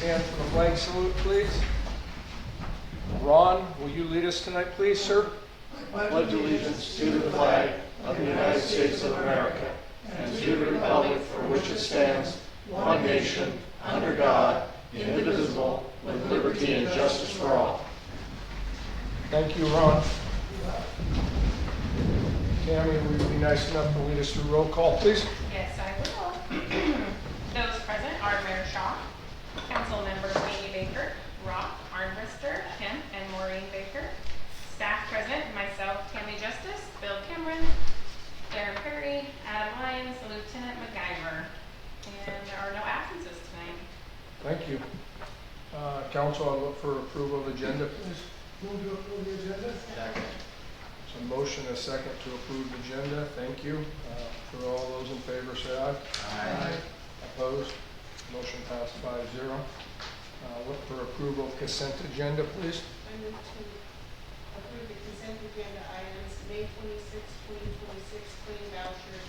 stand for the flag salute, please. Ron, will you lead us tonight, please, sir? I pledge allegiance to the flag of the United States of America and to the republic for which it stands, one nation, under God, indivisible, with liberty and justice for all. Thank you, Ron. Tammy, will you be nice enough to lead us through roll call, please? Yes, I will. Those present are Mayor Shaw, Council members Amy Baker, Rock, Armbruster, Kemp, and Maureen Baker. Staff present, myself, Tammy Justice, Bill Cameron, Darren Perry, Adam Lyons, Lieutenant MacGyver. And there are no absences tonight. Thank you. Council, I'll look for approval of agenda, please. Move to approve the agenda. Second. So motion and a second to approve the agenda. Thank you. For all those in favor, say aye. Aye. Opposed? Motion passed 5-0. Look for approval of consent agenda, please. I move to approve the consent agenda items, May 26, 2026, claim vouchers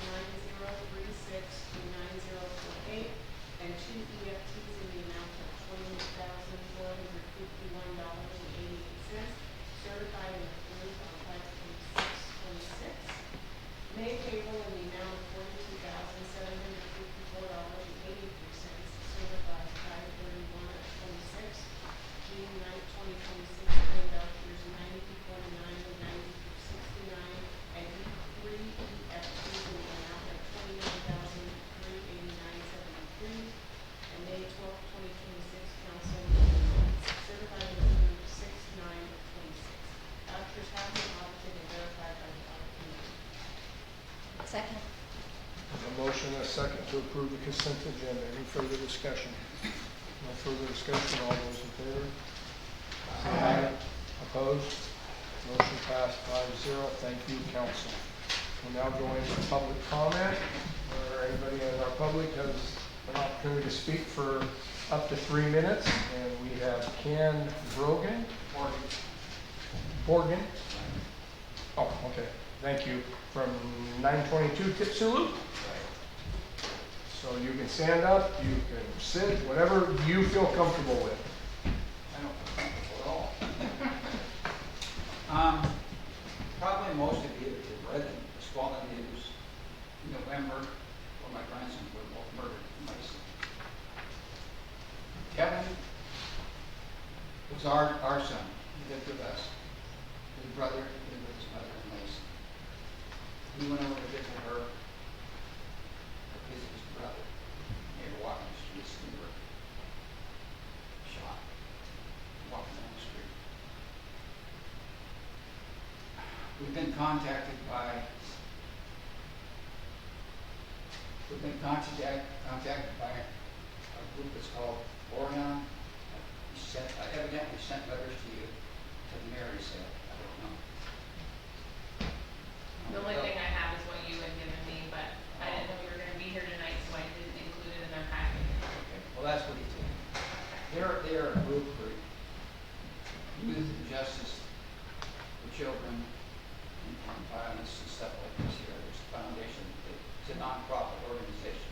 9036 to 9048, and 2 EFTs in the amount of $28,451.88, certified and approved on 5/26/26. May payroll in the amount of $42,754.83, certified 5/31/26. June 9, 2026, claim vouchers 9049 and 9069, and E3 EFTs in the amount of $29,389.73. And May 12, 2026, council meetings, certified and approved 6/9/26. Vouchers have been audited and verified by the audit committee. Second. A motion and a second to approve the consent agenda. Any further discussion? No further discussion. All those in favor? Aye. Opposed? Motion passed 5-0. Thank you, council. We'll now go into public comment, where anybody in our public has an opportunity to speak for up to 3 minutes. And we have Ken Brogan. Borgen. Oh, okay. Thank you. From 922 Tipsulu. So you can stand up, you can sit, whatever you feel comfortable with. I don't feel comfortable at all. Probably most of you have read the Squalid News in November, where my grandsons were both murdered in Mason. Kevin was our son. He lived with us. His brother lived with his mother in Mason. He went over to visit her, visit his brother. They were walking the streets and they were shot, walking down the street. We've been contacted by a group that's called Orion. Evidently sent letters to you, to the mayor, he said. I don't know. The only thing I have is what you had given me, but I didn't know we were going to be here tonight, so I didn't include it in their packet. Okay, well, that's what he told me. They're a group for youth and justice for children and violence and stuff like this here. There's a foundation. It's a non-profit organization.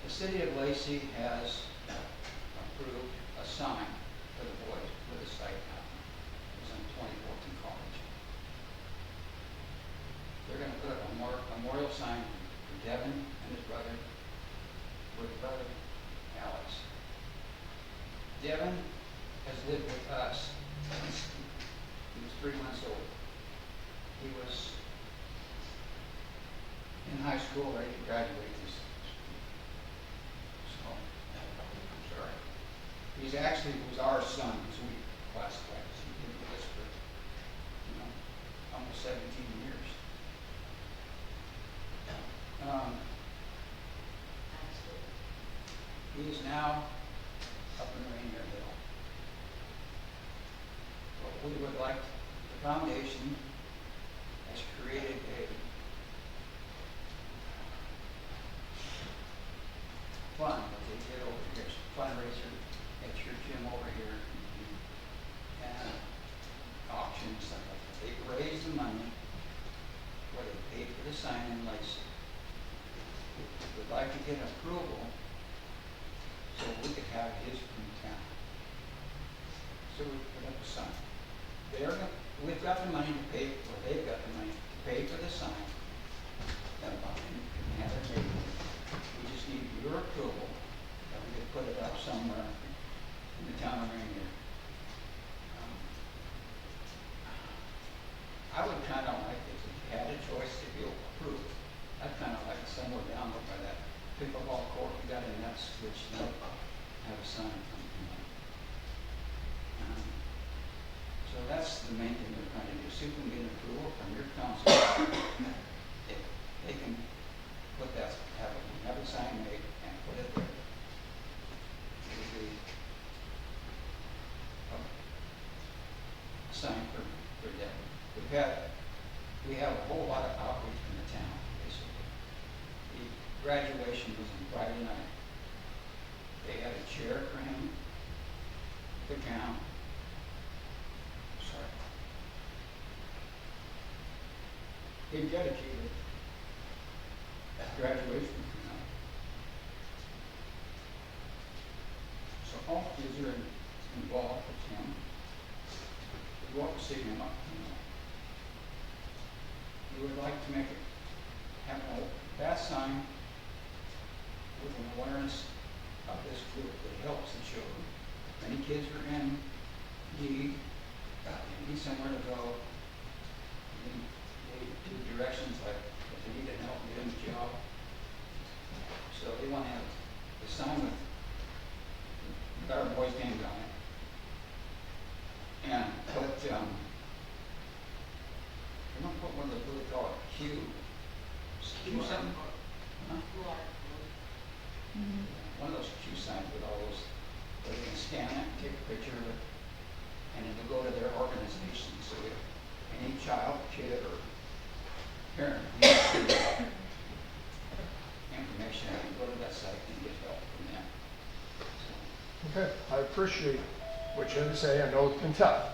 The city of Lacey has approved a sign for the boys with a site now. It was on 2014 college. They're going to put up a memorial sign for Devin and his brother, with brother Alex. Devin has lived with us since he was 3 months old. He was in high school, ready to graduate. He's actually was our son, as we classified as. He did this for, almost 17 years. He is now up in Rainier Hill. But we would like, the foundation has created a fund that they did over here, fundraiser at your gym over here, and auction and stuff like that. They raised the money, what they paid for the sign in Lacey. We'd like to get approval so we could have his from town. So we put up a sign. We've got the money to pay, or they've got the money to pay for the sign. And have it made. We just need your approval that we could put it up somewhere in the town of Rainier. I would kind of like, if you had a choice, if you approve, I'd kind of like somewhere down there by that pickleball court, we got a net switch, have a sign. So that's the main thing we're trying to do, see if we can get approval from your council. If they can put that, have a sign made and put it there. It would be a sign for them. We have a whole lot of outreach from the town, basically. The graduation was on Friday night. They had a chair for him, the town. Sorry. They dedicated that graduation for him. So all kids are involved with him. We want to see him up. We would like to make it, have that sign with an awareness of this group that helps the children. Many kids are in need, they need somewhere to go. They do directions like if they need help getting a job. So they want to have the sign with our boys' names on it. And put, I'm gonna put one of those, what they call it, Q something? Huh? One of those Q signs with all those, where they can scan it, take a picture of it, and it'll go to their organization. So if any child, kid, or parent needs information, they can go to that site and get help from them. Okay, I appreciate what you had to say. I know it's been tough,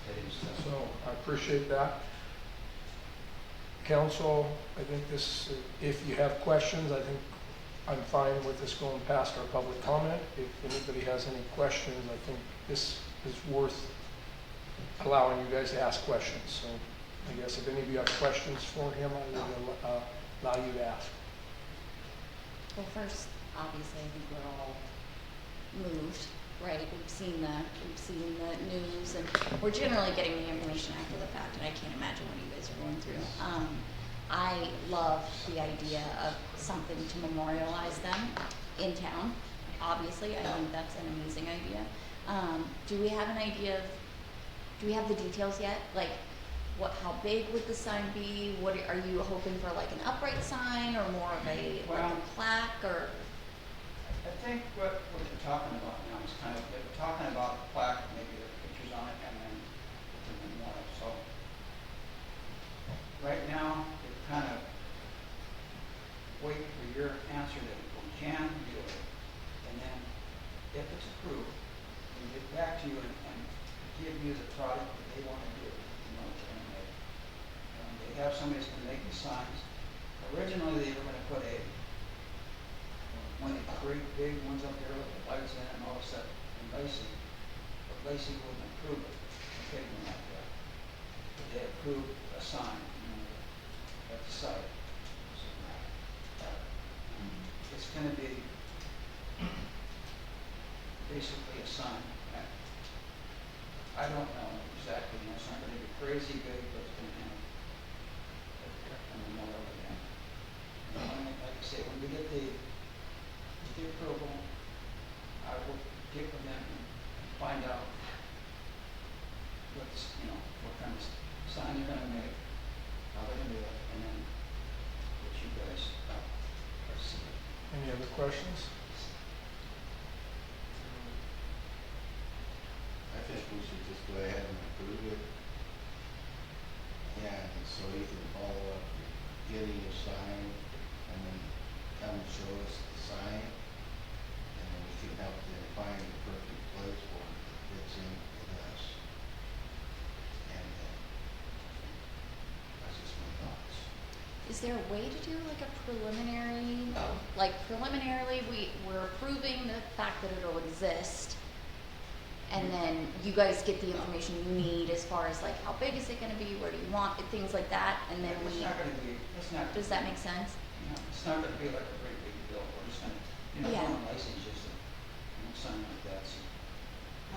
That is, so I appreciate that. Council, I think this, if you have questions, I think I'm fine with this going past our public comment. If anybody has any questions, I think this is worth allowing you guys to ask questions. So I guess if any of you have questions for him, I would allow you to ask. Well, first, obviously, I think we're all moved, right? We've seen the news, and we're generally getting the information after the fact, and I can't imagine what you guys are going through. I love the idea of something to memorialize them in town. Obviously, I think that's an amazing idea. Do we have an idea of, do we have the details yet? Like, how big would the sign be? What are you hoping for, like an upright sign or more of a plaque, or? I think what we're talking about now is kind of, we're talking about the plaque, maybe the pictures on it, and then the memorial. So right now, it's kind of wait for your answer that we can do it, and then if it's approved, we get back to you and give you the product that they want to do. You know, and they have somebody that's going to make the signs. Originally, they were going to put one of the great big ones up there with the lights in it and all of a sudden, and Lacey wouldn't approve it, a big one like that. But they approved a sign, at the site. So, it's going to be basically a sign. I don't know exactly, it's not going to be crazy big, but it's going to have a memorial again. Like I say, when we get the approval, I will get with them and find out what kind of sign they're going to make, how they're going to do it, and then get you guys see it. Any other questions? I think we should just go ahead and approve it. And so you can follow up with getting a sign and then come and show us the sign. And then we can help them find the perfect place for it that fits in with us. And that's just my thoughts. Is there a way to do like a preliminary, preliminarily, we're approving the fact that it'll exist, and then you guys get the information you need as far as like, how big is it gonna be, where do you want it, things like that, and then It's we, not gonna be, it's not. does that make sense? You know, it's not gonna be like a great big bill, we're just gonna, you know, Yeah. one license just a, something like that, so.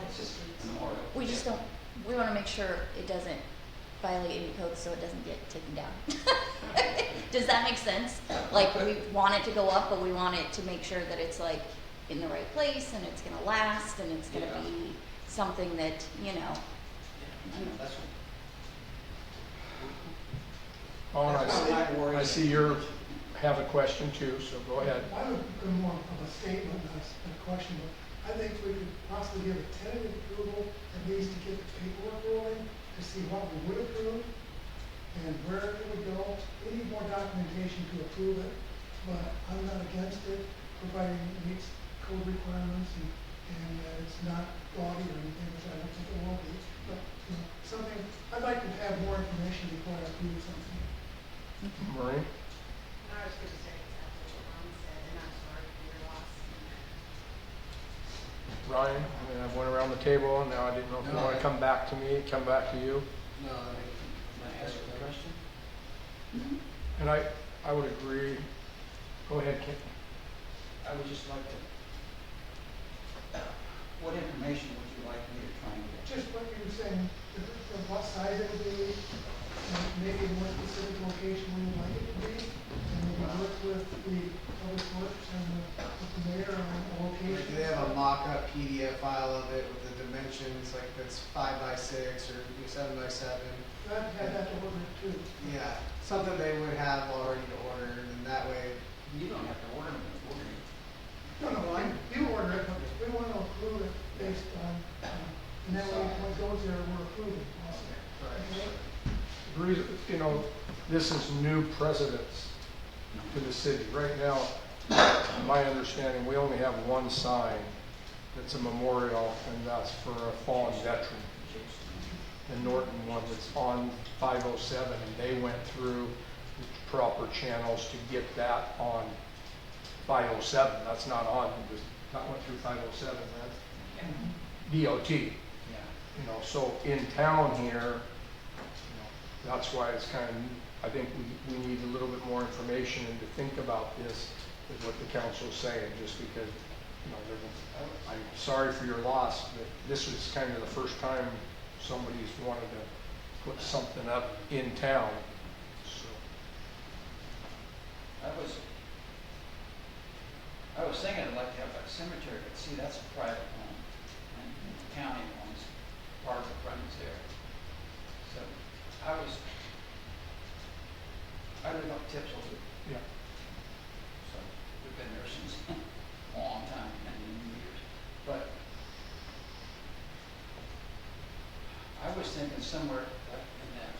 It's just a memorial. We just don't, we wanna make sure it doesn't violate any codes so it doesn't get taken down. Does that make sense? Like, we want it to go up, but we want it to make sure that it's like in the right place and it's gonna last and it's gonna Yeah. be something that, you know, Yeah, I know, that's what. Oh, and That's not my worry. I see you have a question too, so go ahead. I would go more of a statement than a question, but I think we could possibly give a tentative approval, at least to get the paperwork rolling, to see what we would approve and where it would go. We need more documentation to approve it, but I'm not against it, providing it meets code requirements and it's not gaudy or anything, which I don't think it will be. But, you know, something, I'd like to have more information before I approve something. Maureen? I was gonna say exactly what Ron said, and I'm sorry for your loss. Ryan, I mean, I went around the table, and now I didn't know if you No, want to come back to me, come back to you. No, Can I ask a question? And I would agree. Go ahead, Kent. I would just like to, what information would you like me to try and get? Just what you were saying, what size it would be, and maybe a more specific location where you'd like it to be, and maybe work with the public works and with the mayor on the location. Like, do they have a mock-up PDF file of it with the dimensions, like that's 5x6 or 7x7? I'd have that to order too. Yeah, something they would have already ordered, and that way, You don't have to order them, order them. No, you order it, but we want to approve it based on, and that way when it goes there, we're approving also. Okay? The reason, you know, this is new precedence to the city. Right now, my understanding, we only have one sign that's a memorial, and that's for a fallen veteran. The Norton one that's on 507, and they went through the proper channels to get that on 507. That's not on, that went through 507, right? DOT. Yeah. You know, so in town here, you know, that's why it's kind of, I think we need a little bit more information and to think about this, is what the council's saying, just because, you know, I'm sorry for your loss, but this was kind of the first time somebody's wanted to put something up in town, so. I was thinking I'd like to have a cemetery, but see, that's a private home, and the county owns part of the frontage there. So, I live up Tipsel, Yeah. so we've been there since a long time, many years. But I was thinking somewhere like in that,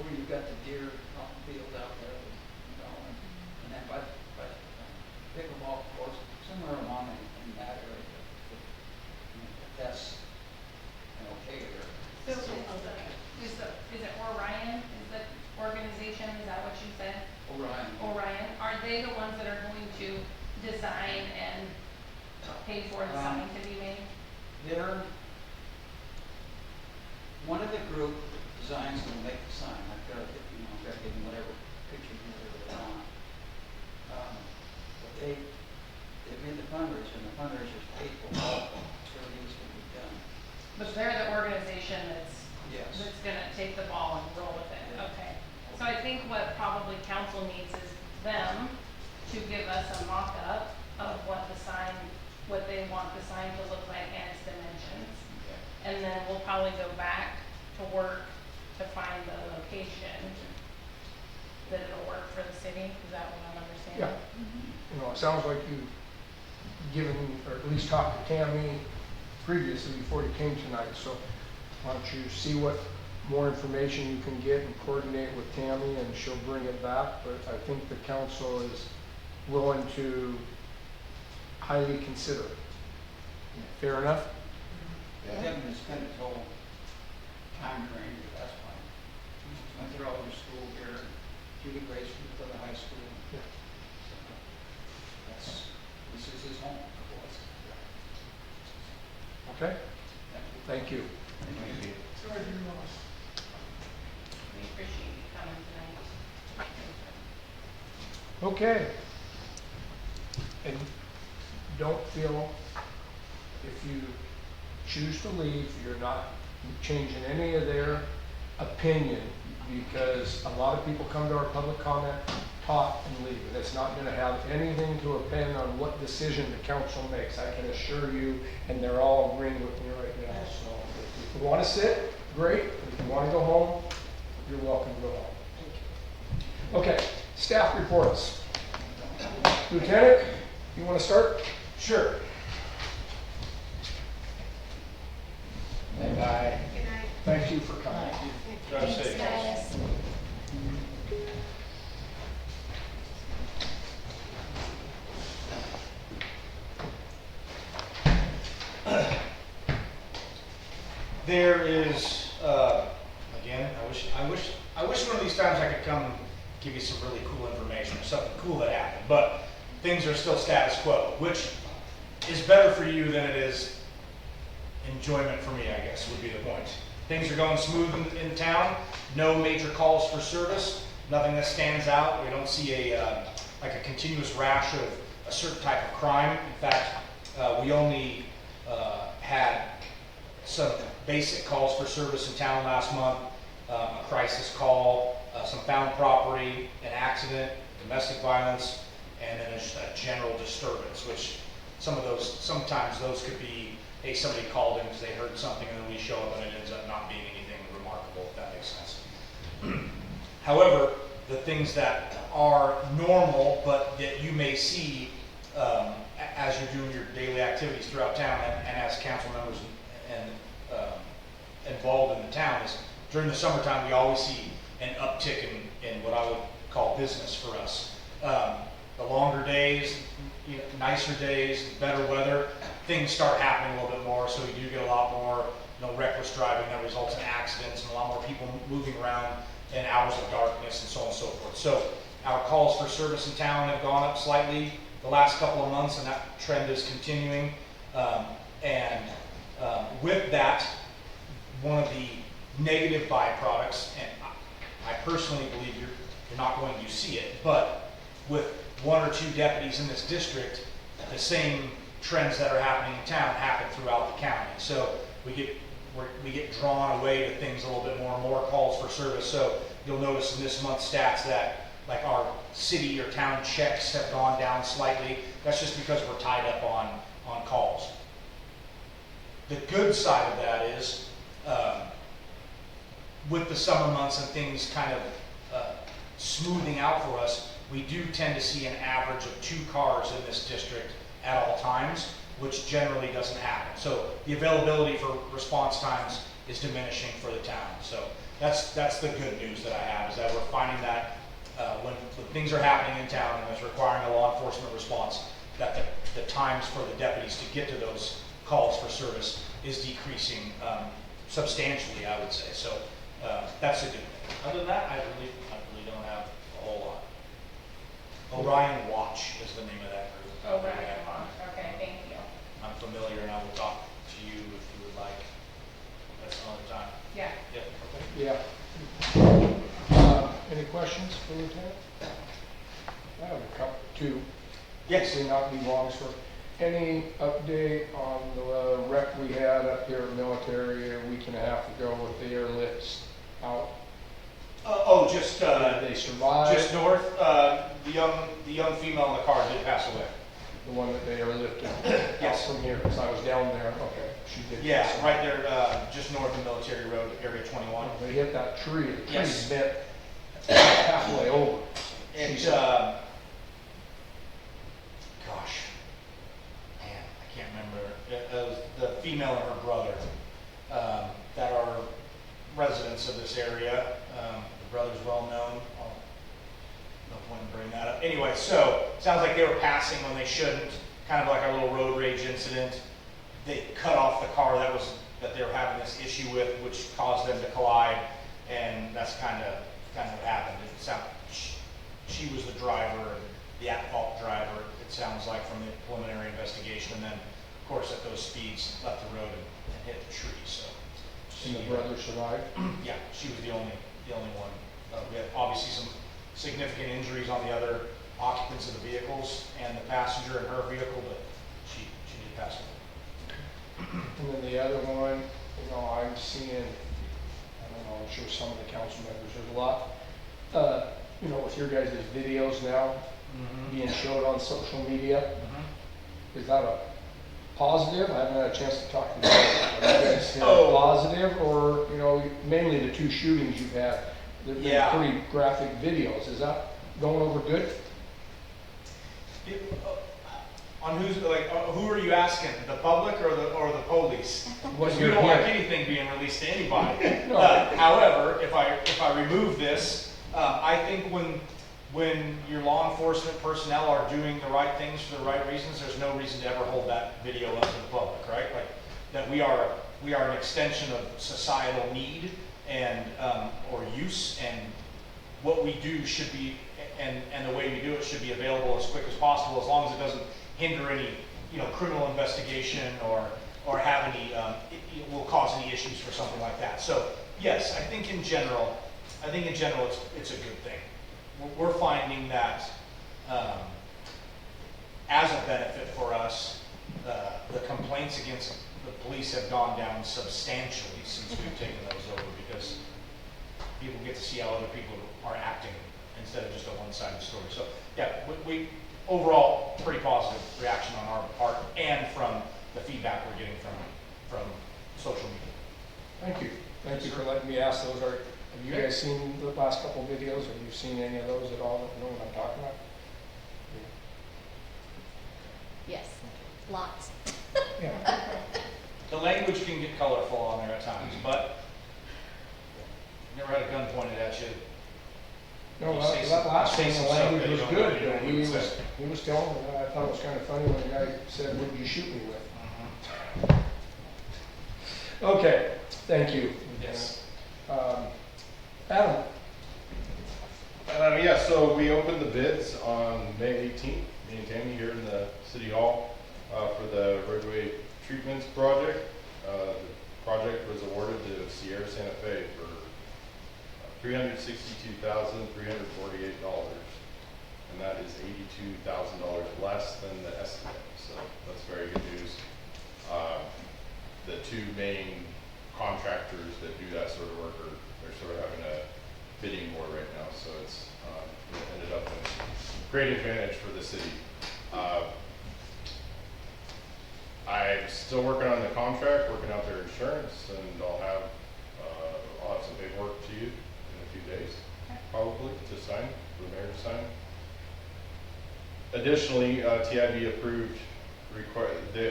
where you've got the deer field out there, you know, and then by pickleball course, somewhere along in that area, if that's an okay area. So is it Orion, is the organization, is that what you said? Orion. Orion, are they the ones that are going to design and pay for the sign to be made? They're, one of the group designs will make the sign. I've got to get, you know, I've got to give them whatever picture they want. But they made the fundraiser, and the fundraiser's paid for all everything's going to be done. But they're the organization that's Yes. gonna take the ball and roll with it, okay. So I think what probably council needs is them to give us a mock-up of what the sign, what they want the sign to look like and its dimensions. Okay. And then we'll probably go back to work to find the location that it'll work for the city, is that what I'm understanding? Yeah. You know, it sounds like you've given, or at least talked to Tammy previously before you came tonight, so why don't you see what more information you can get and coordinate with Tammy, and she'll bring it back. But I think the council is willing to highly consider it. Fair enough? Kevin has spent his whole time training, that's fine. Went through all your school here, to the grade school, to the high school. Yeah. This is his home for us. Okay, Thank you. thank you. Sorry to your loss. We appreciate you coming tonight. Okay. And don't feel, if you choose to leave, you're not changing any of their opinion, because a lot of people come to our public comment, talk, and leave. And it's not gonna have anything to depend on what decision the council makes, I can assure you, and they're all agreeing with me right now. So if you wanna sit, great. If you wanna go home, you're welcome to go home. Okay, staff reports. Lieutenant, you wanna start? Sure. And I Good night. thank you for coming. Drive Thanks, safe. guys. There is, again, I wish one of these times I could come give you some really cool information, or something cool that happened, but things are still status quo, which is better for you than it is enjoyment for me, I guess, would be the point. Things are going smooth in town, no major calls for service, nothing that stands out. We don't see like a continuous rash of a certain type of crime. In fact, we only had some basic calls for service in town last month, a crisis call, some found property, an accident, domestic violence, and then just a general disturbance, which sometimes those could be, hey, somebody called in because they heard something and then we show up and it ends up not being anything remarkable, if that makes sense. However, the things that are normal, but that you may see as you're doing your daily activities throughout town and as council members and involved in the town, is during the summertime we always see an uptick in what I would call business for us. The longer days, nicer days, better weather, things start happening a little bit more, so we do get a lot more reckless driving that results in accidents and a lot more people moving around in hours of darkness and so on and so forth. So our calls for service in town have gone up slightly the last couple of months, and that trend is continuing. With that, one of the negative byproducts, and I personally believe you're not going to see it, but with one or two deputies in this district, the same trends that are happening in town happen throughout the county. So we get drawn away to things a little bit more calls for service. So you'll notice in this month's stats that like our city or town checks have gone down slightly. That's just because we're tied up on calls. The good side of that is with the summer months and things kind of smoothing out for us, we do tend to see an average of 2 cars in this district at all times, which generally doesn't happen. So the availability for response times is diminishing for the town. So that's the good news that I have, is that we're finding that when things are happening in town and it's requiring a law enforcement response, that the times for the deputies to get to those calls for service is decreasing substantially, I would say. So that's a good thing. Other than that, I really don't have a whole lot. Orion Watch is the name of that group. Oh, right, okay, thank you. I'm familiar, and I will talk to you if you would like. That's another time. Yeah. Yep. Yeah. Any questions for Lieutenant? I have a couple, 2. Yes. May not be long, so any update on the wreck we had up here at military a week and a half ago with the airlifts out? Just Did they survive? just north. The young female in the car did pass away. The one that they airlifted Yes. out from here, because I was down there. Okay, she did. Yeah, right there, just north of Military Road, Area 21. They hit that tree. The Yes. tree's bent halfway over. And She said, gosh, man, I can't remember. It was the female and her brother that are residents of this area. The brother's well known. No point in bringing that up. Anyway, so sounds like they were passing when they shouldn't. Kind of like our little road rage incident. They cut off the car that they were having this issue with, which caused them to collide, and that's kind of what happened. she was the driver, the at-fault driver, it sounds like from the preliminary investigation, and then, of course, at those speeds, left the road and hit the tree, so. And the brother survived? Yeah, she was the only one. We had obviously some significant injuries on the other occupants of the vehicles and the passenger in her vehicle, but she did pass away. And then the other one, you know, I'm seeing, I don't know, I'm sure some of the council members, there's a lot, you know, with your guys' videos now being showed on social media. Is that a positive? I haven't had a chance to talk to you guys. Are you guys seeing a positive, or, you know, mainly the 2 shootings you've had, they've been pretty graphic videos. Is that going over good? On who's, like, who are you asking? The public or the police? What We you're don't want hearing. anything being released to anybody. No. However, if I remove this, I think when your law enforcement personnel are doing the right things for the right reasons, there's no reason to ever hold that video up to the public, right? Like, that we are an extension of societal need and or use, and what we do should be, and the way we do it should be available as quick as possible, as long as it doesn't hinder any, you know, criminal investigation or have any, it will cause any issues for something like that. So yes, I think in general it's a good thing. We're finding that as a benefit for us, the complaints against the police have gone down substantially since we've taken those over, because people get to see how other people are acting instead of just a one-sided story. So yeah, we overall pretty positive reaction on our part and from the feedback we're getting from social media. Thank you. Thank you for letting me ask those. Have you guys seen the last couple of videos? Have you seen any of those at all that you know what I'm talking about? Yes, lots. Yeah. The language can get colorful on there at times, but never had a gun pointed at you. No, You that say last some one, the stuff language that you was don't good, really but know he what was, to say. he was telling me, I thought it was kind of funny when the guy said, "What did you shoot me with?" Okay, thank you. Yes. Adam? Yeah, so we opened the bids on May 18th, me and Tammy here in the City Hall for the roadway treatments project. The project was awarded to Sierra Santa Fe for $362,348, and that is $82,000 less than the estimate, so that's very good news. The 2 main contractors that do that sort of work they're sort of having a bidding war right now, so it's it ended up in great advantage for the city. I'm still working on the contract, working out their insurance, and I'll have some paperwork to you in a few days, probably, to sign, for the mayor to sign. Additionally, TIB approved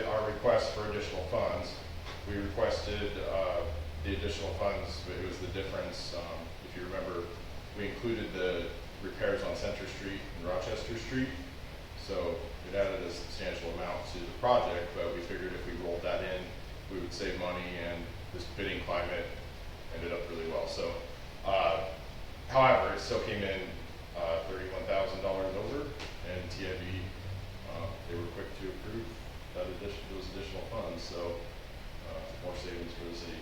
our request for additional funds. We requested the additional funds, but it was the difference. If you remember, we included the repairs on Center Street and Rochester Street, so it added a substantial amount to the project, but we figured if we rolled that in, we would save money, and this bidding climate ended up really well. So, however, it still came in $31,000 over, and TIB, they were quick to approve those additional funds, so more savings for the city.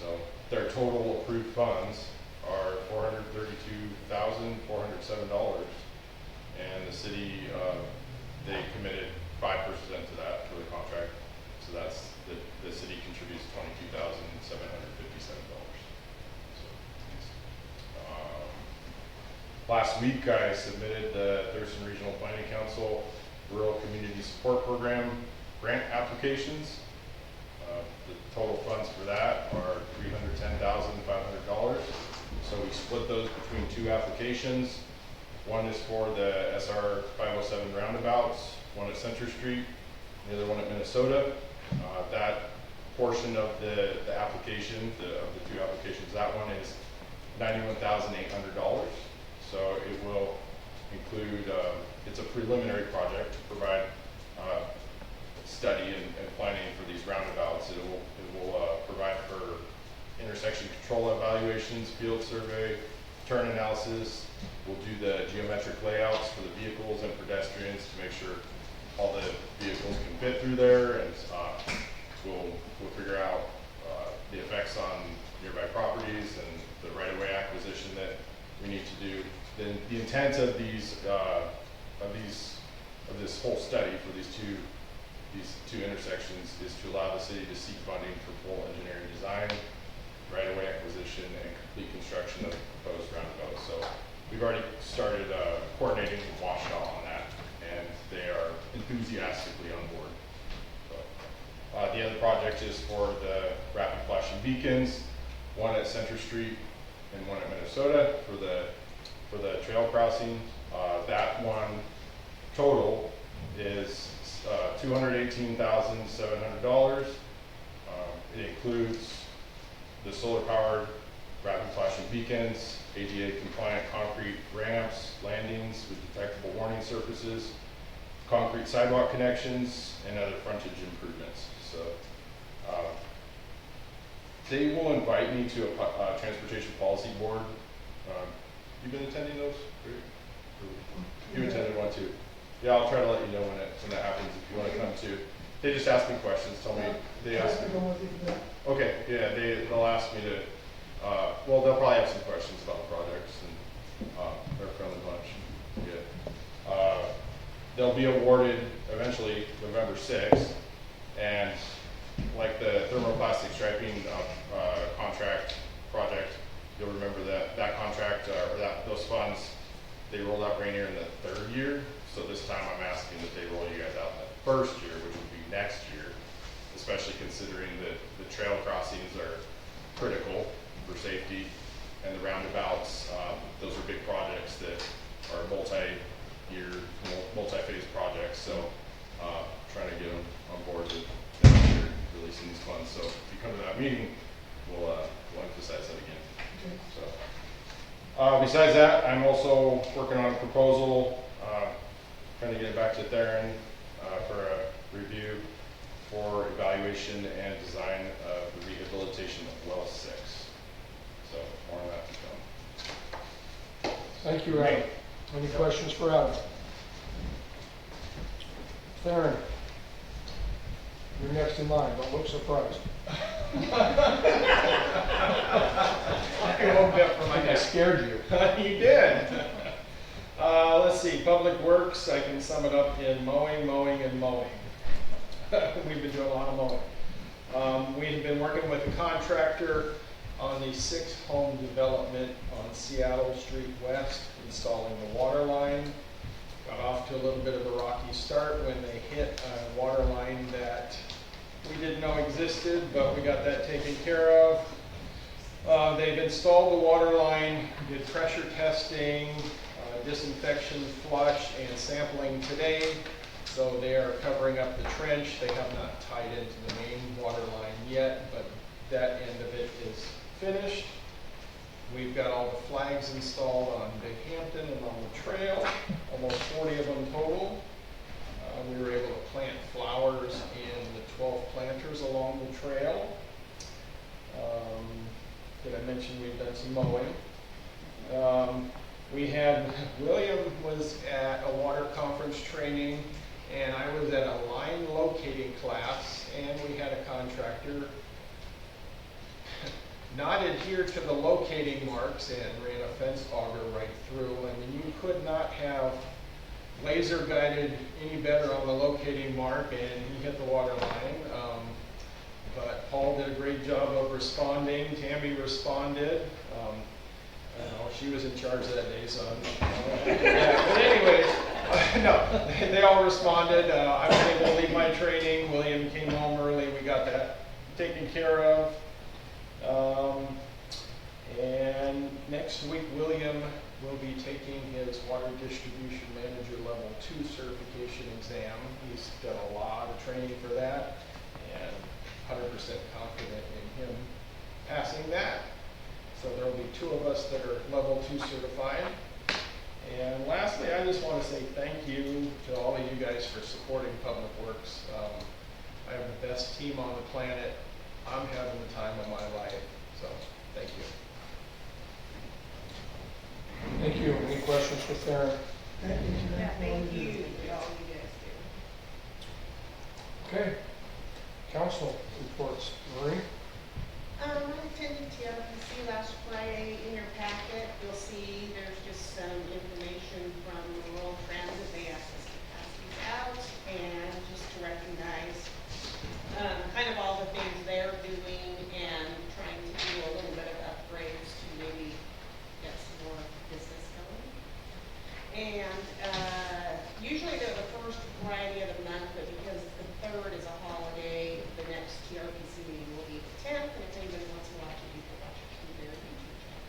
So their total approved funds are $432,407, and the city, they committed 5% to that for the contract, so that's the city contributes $22,757. Last week I submitted the Thurston Regional Planning Council Rural Community Support Program grant applications. The total funds for that are $310,500. So we split those between 2 applications. One is for the SR 507 roundabouts, one at Center Street, the other one at Minnesota. That portion of the application, of the 2 applications, that one is $91,800. So it will include, it's a preliminary project to provide study and planning for these roundabouts. It will provide for intersection control evaluations, field survey, turn analysis, We'll do the geometric layouts for the vehicles and pedestrians to make sure all the vehicles can fit through there, and we'll figure out the effects on nearby properties and the right-of-way acquisition that we need to do. Then the intent of this whole study for these two intersections is to allow the city to seek funding for full engineering design, right-of-way acquisition, and complete construction of the proposed roundabout. So we've already started coordinating with Washtenaw on that, and they are enthusiastically on board. So, the other project is for the rapid flashing beacons, one at Center Street and one at Minnesota for the trail crossing. That one total is $218,700. It includes the solar-powered rapid flashing beacons, ADA-compliant concrete ramps, landings with detectable warning surfaces, concrete sidewalk connections, and other frontage improvements. So they will invite me to a transportation policy board. You've been attending those? You attended one too. Yeah, I'll try to let you know when that happens if you want to come too. They just ask me questions. Tell me they ask me. Okay, yeah, they'll ask me to. Well, they'll probably have some questions about the projects, and they're a friendly bunch. Yeah. They'll be awarded eventually November 6th, and like the thermoplastic striping contract project, you'll remember that contract or those funds, they rolled out Rainier in the 3rd year. So this time I'm asking that they roll you guys out in the 1st year, which would be next year, especially considering that the trail crossings are critical for safety, and the roundabouts, those are big projects that are multi-year, multi-phase projects. So trying to get them on board with next year releasing these funds. So if you come to that meeting, we'll emphasize that again. Okay. So besides that, I'm also working on a proposal, trying to get it back to Theron for a review for evaluation and design of the rehabilitation of well 6. So more on that to come. Thank you, Adam. Any questions for Adam? Theron, you're next in line. Don't look surprised. I woke up from I my think I desk. scared you. You did. Let's see, Public Works, I can sum it up in mowing, mowing, and mowing. We've been doing a lot of mowing. We've been working with a contractor on the 6th home development on Seattle Street West, installing the water line. Got off to a little bit of a rocky start when they hit a water line that we didn't know existed, but we got that taken care of. They've installed the water line, did pressure testing, disinfection, flush, and sampling today. So they are covering up the trench. They have not tied into the main water line yet, but that end of it is finished. We've got all the flags installed on Big Hampton and on the trail, almost 40 of them total. We were able to plant flowers in the 12 planters along the trail. Did I mention we've done some mowing? William was at a water conference training, and I was at a line locating class, and we had a contractor not adhere to the locating marks and ran a fence auger right through. I mean, you could not have laser guided any better on the locating mark, and he hit the water line. But Paul did a great job of responding. Tammy responded. I don't know, she was in charge that day, so yeah. But anyways, no, they all responded. I was able to leave my training. William came home early. We got that taken care of. And next week, William will be taking his Water Distribution Manager Level 2 certification exam. He's done a lot of training for that, and 100% confident in him passing that. So there will be 2 of us that are Level 2 certified. And lastly, I just want to say thank you to all of you guys for supporting Public Works. I have the best team on the planet. I'm having the time of my life. So thank you. Thank you. Any questions for Theron? Thank you. Yeah, thank you, all you guys do. Okay. Council reports. Marie? I attended TLPC last Friday. In your packet, you'll see there's just some information from Rural Transit. They asked us to pass these out and just to recognize kind of all the things they're doing and trying to do a little bit of upgrades to maybe get some more business going. And usually they're the first Friday of the month, but because the 3rd is a holiday, the next TRPC meeting will be the 10th, and if anybody wants to watch it, you can watch it through their YouTube channel.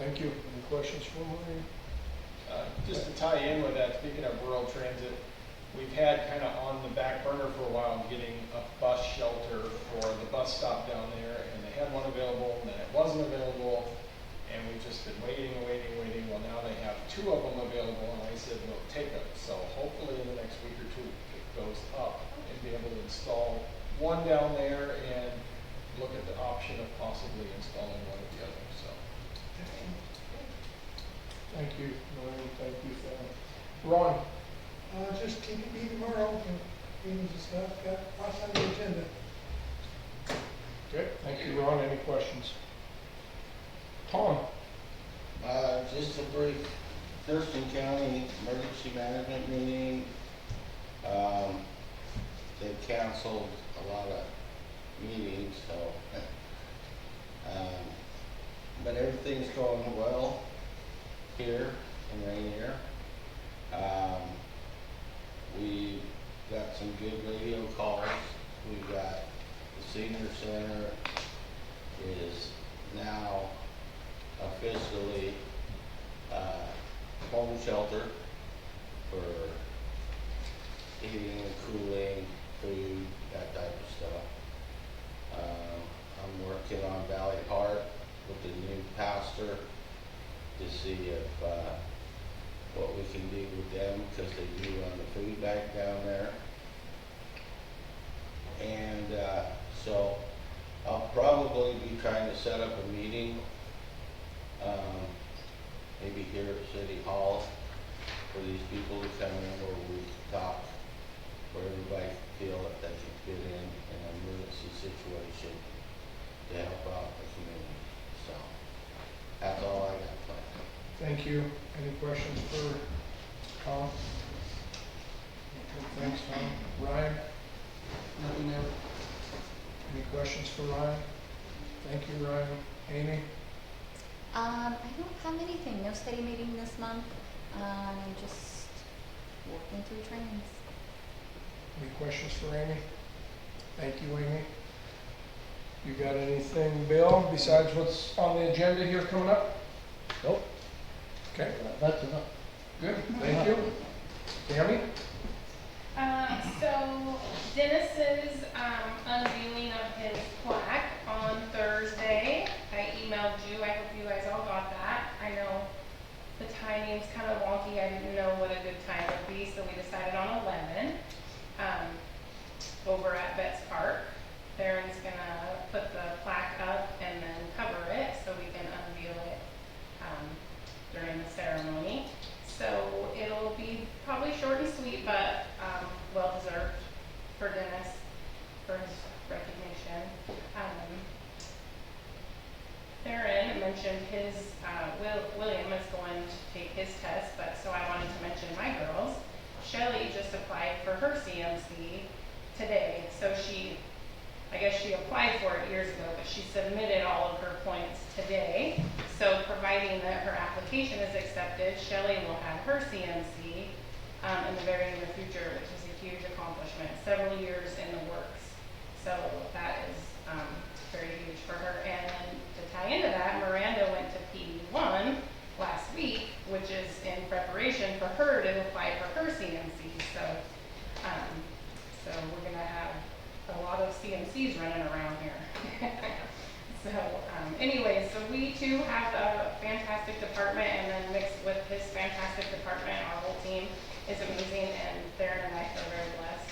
Thank you. Any questions for Marie? Just to tie in with that, speaking of rural transit, we've had kind of on the back burner for a while getting a bus shelter for the bus stop down there, and they had one available, and then it wasn't available, and we've just been waiting. Well, now they have 2 of them available, and I said, we'll take them. So hopefully in the next week or 2, it goes up and be able to install one down there and look at the option of possibly installing one of the others, so. Thank you, Marie. Thank you, Theron. Ron? Just keep it me tomorrow, and meetings and stuff, got lots on the agenda. Okay. Thank you, Ron. Any questions? Tom? Just a brief Thurston County Emergency Management meeting. They've canceled a lot of meetings, so, but everything's going well here in Rainier. We got some good radio calls. We've got the senior center is now officially home shelter for heating and cooling, food, that type of stuff. I'm working on Valley Park with the new pastor to see if what we can do with them, because they do run the food bank down there. And so I'll probably be trying to set up a meeting, maybe here at City Hall, for these people to come in where we can talk, where everybody can feel that they can fit in an emergency situation to help out the community. So that's all I got planned. Thank you. Any questions for Tom? Okay, thanks, Tom. Ryan? Nothing there. Any questions for Ryan? Thank you, Ryan. Amy? I don't have anything, no study meeting this month. I'm just working through trainings. Any questions for Amy? Thank you, Amy. You got anything, Bill, besides what's on the agenda here coming up? Nope. Okay, That's enough. good. Thank you. Tammy? So Dennis's unveiling of his plaque on Thursday, I emailed you. I hope you guys all got that. I know the timing's kind of wonky. I didn't know what a good time would be, so we decided on 11 over at Betts Park. Theron's gonna put the plaque up and then cover it so we can unveil it during the ceremony. So it'll be probably short and sweet, but well deserved for Dennis for his recognition. Theron mentioned his, William is going to take his test, but so I wanted to mention my girls. Shelly just applied for her CMC today, so I guess she applied for it years ago, but she submitted all of her points today. So providing that her application is accepted, Shelly will have her CMC in the very near future, which is a huge accomplishment. Several years in the works. So that is very huge for her. And then to tie into that, Miranda went to PD1 last week, which is in preparation for her to apply for her CMC. So, so we're gonna have a lot of CMCs running around here. So anyways, so we too have a fantastic department, and then mixed with his fantastic department, our whole team is amazing, and Theron and I feel very blessed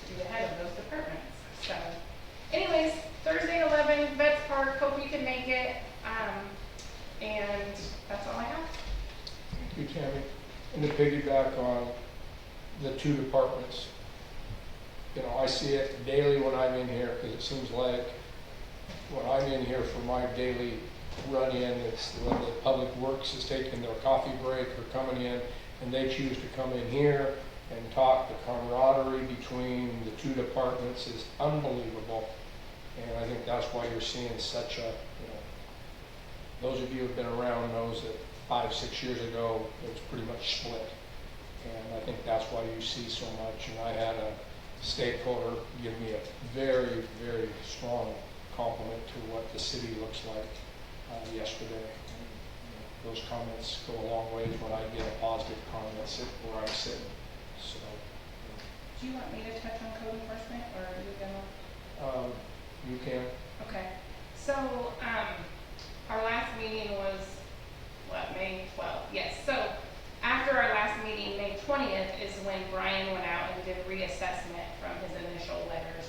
to be the head of those departments. So anyways, Thursday 11, Betts Park, hope you can make it. And And to piggyback on the two departments, you know, I see it daily when I'm in here, because it seems like when I'm in here for my daily run-in, it's when the public works is taking their coffee break or coming in, and they choose to come in here and talk. The camaraderie between the two departments is unbelievable. And I think that's why you're seeing such a, you know, those of you who have been around knows that 5, 6 years ago, it was pretty much split. And I think that's why you see so much. And I had a stakeholder give me a very, very strong compliment to what the city looks like yesterday. And, you know, those comments go a long ways when I get a positive comment where I'm sitting. So, Do you want me to touch on code enforcement, or are you gonna? you can. Okay, so, our last meeting was, what, May 12th? Yes, so after our last meeting, May 20th, is when Brian went out and did reassessment from his initial letters.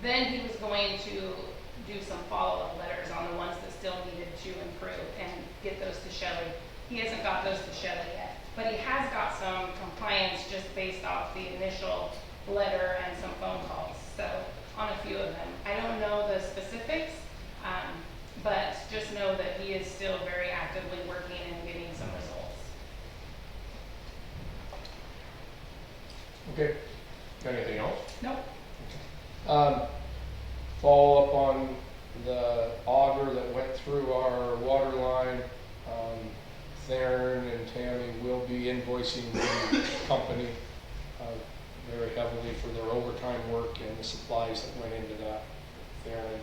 Then he was going to do some follow-up letters on the ones that still needed to improve and get those to Shelley. He hasn't got those to Shelley yet, but he has got some compliance just based off the initial letter and some phone calls. So on a few of them, I don't know the specifics, but just know that he is still very actively working and getting some results. Okay. Got anything else? Nope. Follow up on the auger that went through our water line. Theron and Tammy will be invoicing the company very heavily for their overtime work and the supplies that went into that. Theron,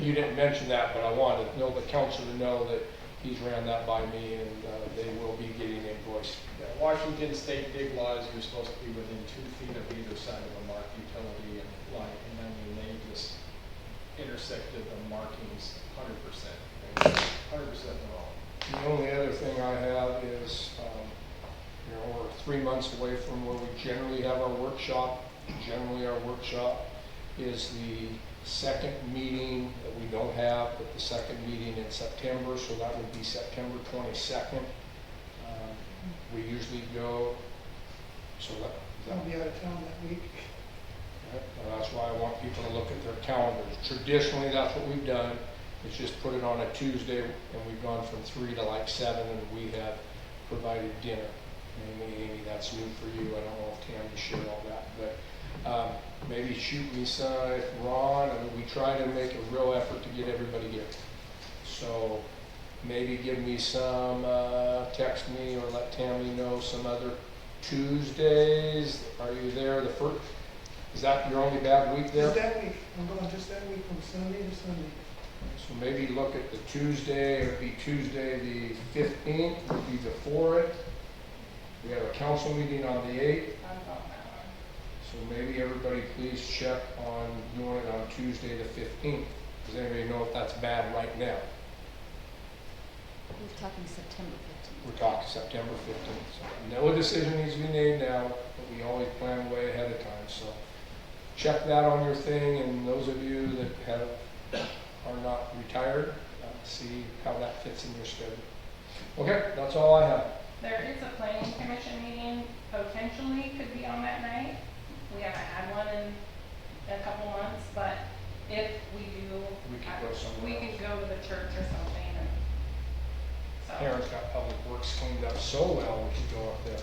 you didn't mention that, but I wanted to know the council to know that he's ran that by me, and they will be getting invoiced. Yeah, Washington State dig laws, you're supposed to be within 2 feet of either side of a marked utility and line, and I mean, they just intersected the markings 100%. 100% wrong. The only other thing I have is, you know, we're 3 months away from where we generally have our workshop. Generally, our workshop is the second meeting that we don't have, but the second meeting in September, so that would be September 22nd. We usually go, so I'll be out of town that week. that's why I want people to look at their calendars. Traditionally, that's what we've done. It's just put it on a Tuesday, and we've gone from 3 to like 7, and we have provided dinner. Amy, that's new for you. I don't know if Tammy shared all that, but maybe shoot me some, Ron. I mean, we try to make a real effort to get everybody here. So maybe give me some, text me or let Tammy know some other Tuesdays. Are you there the first? Is that your only bad week there? Just that week. I'm going just that week from Sunday to Sunday. So maybe look at the Tuesday, it would be Tuesday the 15th, would be before it. We have a council meeting on the 8th. So maybe everybody please check on doing it on Tuesday the 15th. Does anybody know if that's bad right now? We're talking September 15th. We're talking September 15th. So no decision needs to be made now, but we always plan way ahead of time. So check that on your thing, and those of you that are not retired, see how that fits in your schedule. Okay, that's all I have. There is a planning commission meeting, potentially could be on that night. We haven't had one in a couple months, but if we do, We could go somewhere we else. could go to the church or something. And so. Karen's got public works cleaned up so well, we could go up there.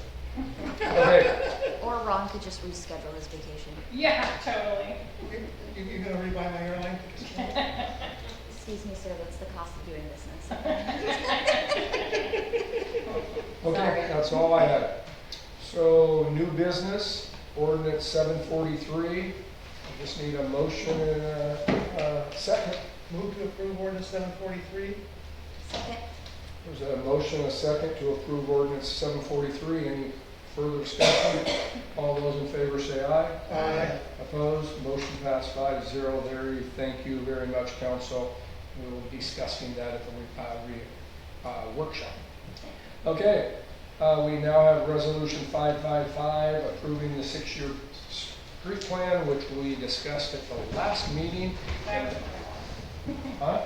Okay, Or Ron could just reschedule his vacation. Yeah, totally. You're going to rebuy my airline tickets? Excuse me, sir, that's the cost of doing business. okay, that's all I have. So, new business, ordinance 743. I just need a motion and a second. Move to approve ordinance 743. Second. There's a motion, a second to approve ordinance 743. Any further discussion? All those in favor say aye. Aye. Opposed? Motion passed 5-0. There, thank you very much, council. We will be discussing that at the workshop. Okay, we now have resolution 555 approving the 6-year street plan, which we discussed at the last meeting. That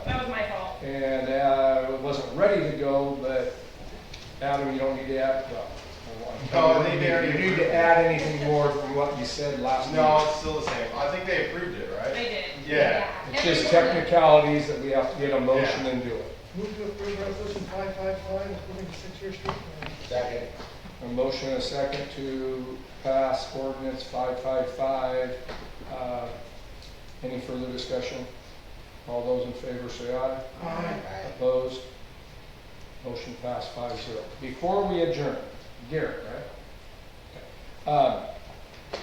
was my fault. And it wasn't ready to go, but Adam, you don't need to add, well. No, I think they already You need approved to it. add anything more from what you said last meeting. No, it's still the same. I think they approved it, right? They did. Yeah. It's just technicalities that we have to get a motion and do it. Move to approve resolution 555, approving the 6-year street plan. Second. A motion and a second to pass ordinance 555. Any further discussion? All those in favor say aye. Aye. Opposed? Motion passed 5-0. Before we adjourn, Garrett, right? Okay.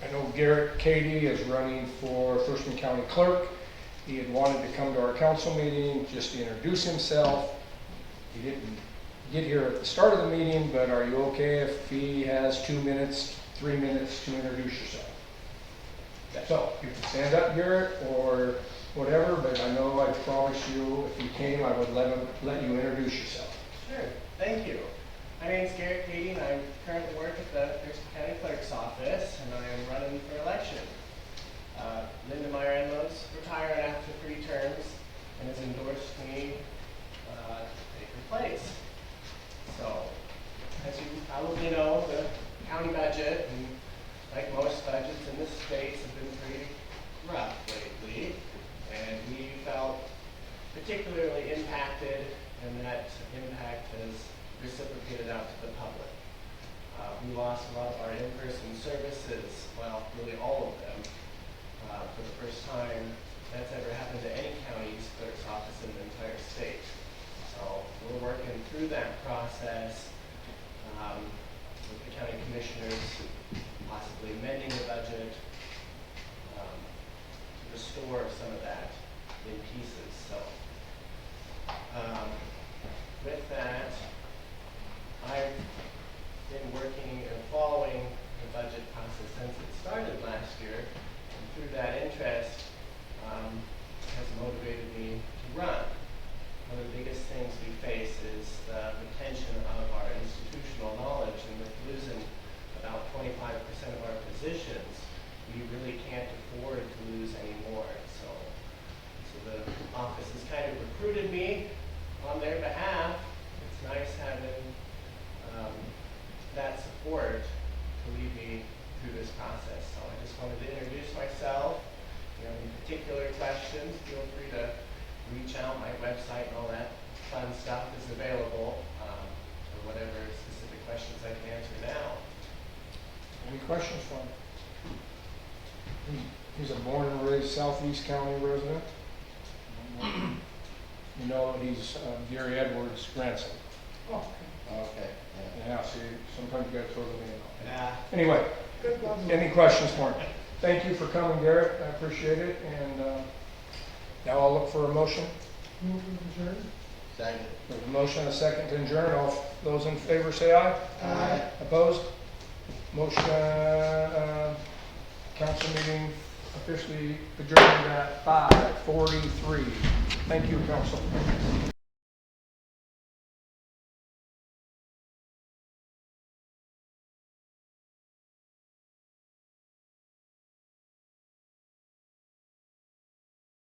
I know Garrett Cady is running for Thurston County Clerk. He had wanted to come to our council meeting just to introduce himself. He didn't get here at the start of the meeting, but are you okay if he has 2 minutes, 3 minutes to introduce yourself? So, you can stand up, Garrett, or whatever, but I know I promised you if you came, I would let you introduce yourself. Sure, thank you. My name's Garrett Cady, and I currently work at the Thurston County Clerk's office, and I am running for election. Linda Meyer-Enlows retired after 3 terms and has endorsed me to take her place. So, as you probably know, the county budget, and like most budgets in this space, have been pretty rough lately, and we felt particularly impacted, and that impact has reciprocated out to the public. We lost a lot of our in-person services, well, really all of them, for the first time that's ever happened to any county's clerk's office in the entire state. So we're working through that process with the county commissioners, possibly amending the budget to restore some of that in pieces. So with that, I've been working and following the budget process since it started last year, and through that interest has motivated me to run. One of the biggest things we face is the retention of our institutional knowledge, and with losing about 25% of our positions, we really can't afford to lose any more. So the office has kind of recruited me on their behalf. It's nice having that support to lead me through this process. So I just wanted to introduce myself. If you have any particular questions, feel free to reach out. My website and all that fun stuff is available for whatever specific questions I can answer now. Any questions for him? He's a born and raised Southeast County resident. You know, he's Gary Edwards' grandson. Oh, Okay. Yeah, see, sometimes you gotta throw the name out. Yeah. Anyway, good luck. any questions for him? Thank you for coming, Garrett. I appreciate it. And now I'll look for a motion. Move to adjourn. Second. There's a motion and a second to adjourn. All those in favor say aye. Aye. Opposed? Motion, council meeting officially adjourned at 5:43. Thank you, council.